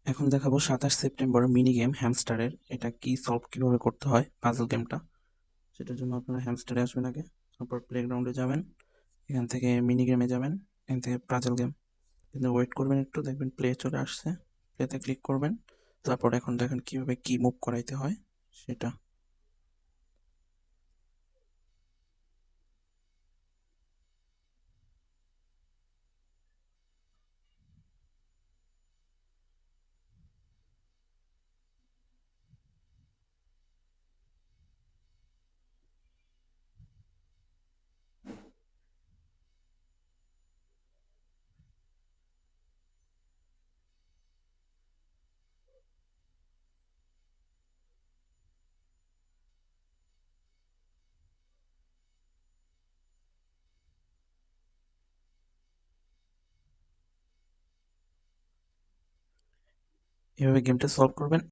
এখন দেখাবো 27 September mini game হ্যামস্টারের। এটা কি সলভ কিভাবে করতে হয় পাজল গেমটা, সেটার জন্য আপনারা হ্যামস্টারে আসবেন আগে, তারপর প্লেগ্রাউন্ডে যাবেন, এখান থেকে মিনি গেমে যাবেন, এখান থেকে পাজল গেম, কিন্তু ওয়েট করবেন একটু, দেখবেন প্লে চলে আসছে, প্লেতে ক্লিক করবেন, তারপর এখন দেখেন কিভাবে কি মুভ করাইতে হয় সেটা। এভাবে গেমটা সলভ করবেন।